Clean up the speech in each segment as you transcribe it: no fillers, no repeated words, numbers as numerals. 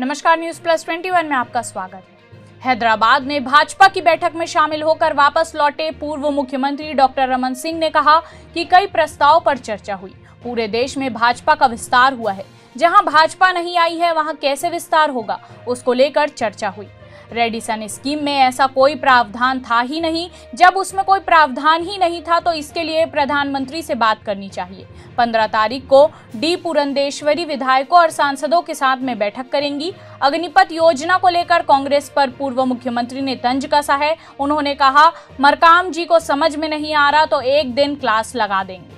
नमस्कार, news plus 21 में आपका स्वागत है। हैदराबाद में भाजपा की बैठक में शामिल होकर वापस लौटे पूर्व मुख्यमंत्री डॉक्टर रमन सिंह ने कहा कि कई प्रस्ताव पर चर्चा हुई। पूरे देश में भाजपा का विस्तार हुआ है, जहां भाजपा नहीं आई है वहां कैसे विस्तार होगा, उसको लेकर चर्चा हुई। रेडिसन स्कीम में ऐसा कोई प्रावधान था ही नहीं। जब उसमें कोई प्रावधान ही नहीं था तो इसके लिए प्रधानमंत्री से बात करनी चाहिए। 15 तारीख को डी पुरंदेश्वरी विधायकों और सांसदों के साथ में बैठक करेंगी। अग्निपथ योजना को लेकर कांग्रेस पर पूर्व मुख्यमंत्री ने तंज कसा है। उन्होंने कहा, मरकाम जी को समझ में नहीं आ रहा तो एक दिन क्लास लगा देंगे।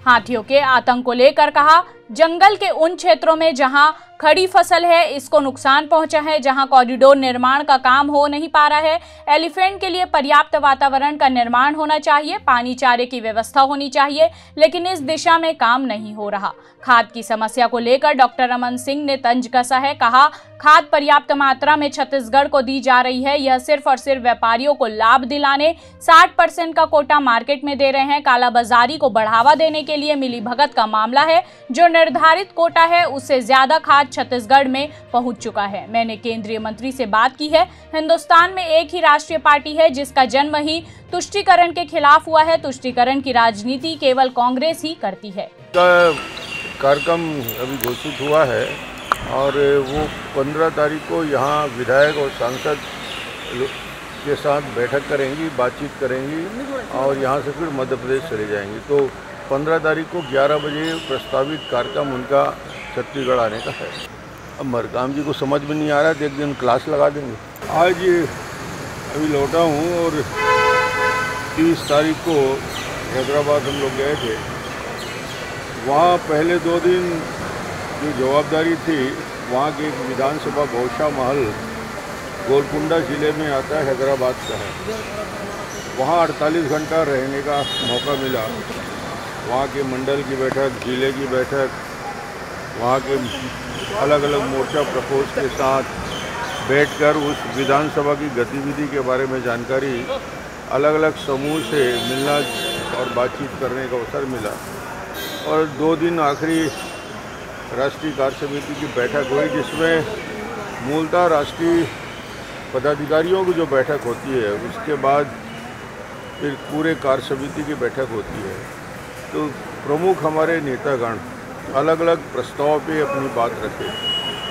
हाथियों के आतंक को लेकर कहा, जंगल के उन क्षेत्रों में जहां खड़ी फसल है इसको नुकसान पहुंचा है, जहां कॉरिडोर निर्माण का काम हो नहीं पा रहा है। एलिफेंट के लिए पर्याप्त वातावरण का निर्माण होना चाहिए, पानी चारे की व्यवस्था होनी चाहिए, लेकिन इस दिशा में काम नहीं हो रहा। खाद की समस्या को लेकर डॉक्टर रमन सिंह ने तंज कसा है। कहा, खाद पर्याप्त मात्रा में छत्तीसगढ़ को दी जा रही है। यह सिर्फ और सिर्फ व्यापारियों को लाभ दिलाने 60% का कोटा मार्केट में दे रहे हैं। कालाबाजारी को बढ़ावा देने के लिए मिलीभगत का मामला है। जो निर्धारित कोटा है उससे ज्यादा खाद छत्तीसगढ़ में पहुंच चुका है। मैंने केंद्रीय मंत्री से बात की है। हिंदुस्तान में एक ही राष्ट्रीय पार्टी है जिसका जन्म ही तुष्टीकरण के खिलाफ हुआ है। तुष्टीकरण की राजनीति केवल कांग्रेस ही करती है। कार्यक्रम अभी घोषित हुआ है और वो 15 तारीख को यहाँ विधायक और सांसद के साथ बैठक करेंगी, बातचीत करेंगी और यहाँ से फिर मध्य प्रदेश चले जाएंगी। तो 15 तारीख को 11 बजे प्रस्तावित कार्यक्रम उनका छत्तीसगढ़ आने का है। अब मरकाम जी को समझ में नहीं आ रहा तो एक दिन क्लास लगा देंगे। आज अभी लौटा हूँ और 30 तारीख को हैदराबाद हम लोग गए थे। वहाँ पहले 2 दिन जो जवाबदारी थी, वहाँ के एक विधानसभा गौशा महल गोलकुंडा जिले में आता है, हैदराबाद का है। वहाँ 48 घंटा रहने का मौका मिला। वहाँ के मंडल की बैठक, जिले की बैठक, वहाँ के अलग अलग मोर्चा प्रकोष्ठ के साथ बैठकर उस विधानसभा की गतिविधि के बारे में जानकारी अलग अलग समूह से मिलना और बातचीत करने का अवसर मिला। और 2 दिन आखिरी राष्ट्रीय कार्य समिति की बैठक हुई, जिसमें मूलतः राष्ट्रीय पदाधिकारियों की जो बैठक होती है उसके बाद फिर पूरे कार्य समिति की बैठक होती है। तो प्रमुख हमारे नेतागण अलग अलग प्रस्ताव पे अपनी बात रखे।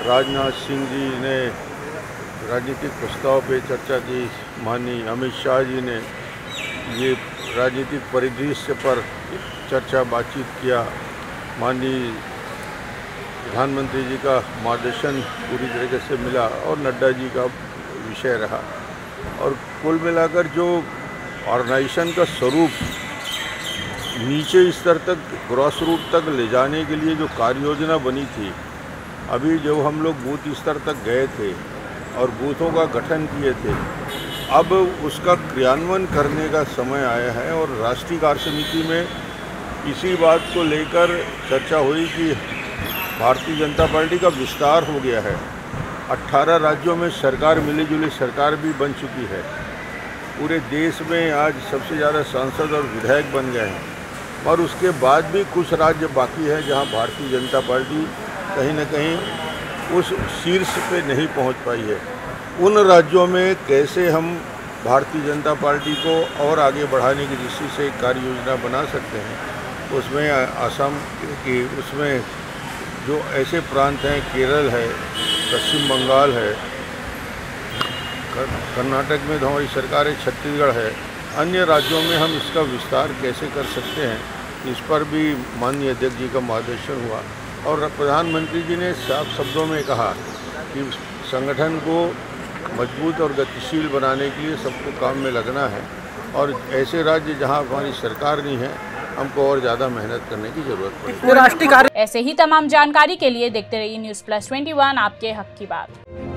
राजनाथ सिंह जी ने राजनीतिक प्रस्ताव पे चर्चा की, माननीय अमित शाह जी ने ये राजनीतिक परिदृश्य पर चर्चा बातचीत किया, माननीय प्रधानमंत्री जी का मार्गदर्शन पूरी तरीके से मिला और नड्डा जी का विषय रहा। और कुल मिलाकर जो ऑर्गेनाइजेशन का स्वरूप नीचे स्तर तक, ग्रॉस रूट तक ले जाने के लिए जो कार्य योजना बनी थी, अभी जब हम लोग बूथ स्तर तक गए थे और बूथों का गठन किए थे, अब उसका क्रियान्वयन करने का समय आया है। और राष्ट्रीय कार्य समिति में इसी बात को लेकर चर्चा हुई कि भारतीय जनता पार्टी का विस्तार हो गया है। 18 राज्यों में सरकार, मिली जुली सरकार भी बन चुकी है। पूरे देश में आज सबसे ज़्यादा सांसद और विधायक बन गए हैं। और उसके बाद भी कुछ राज्य बाकी है जहां भारतीय जनता पार्टी कहीं न कहीं उस शीर्ष पे नहीं पहुंच पाई है। उन राज्यों में कैसे हम भारतीय जनता पार्टी को और आगे बढ़ाने की दृष्टि से एक कार्य योजना बना सकते हैं, उसमें असम की, उसमें जो ऐसे प्रांत हैं, केरल है, पश्चिम बंगाल है, कर्नाटक में हमारी सरकार है, छत्तीसगढ़ है, अन्य राज्यों में हम इसका विस्तार कैसे कर सकते हैं, इस पर भी माननीय अध्यक्ष जी का मार्गदर्शन हुआ। और प्रधानमंत्री जी ने साफ शब्दों में कहा कि संगठन को मजबूत और गतिशील बनाने के लिए सबको काम में लगना है और ऐसे राज्य जहां हमारी सरकार नहीं है, हमको और ज़्यादा मेहनत करने की जरूरत पड़ेगी। ऐसे ही तमाम जानकारी के लिए देखते रहिए न्यूज़ प्लस 21, आपके हक की बात।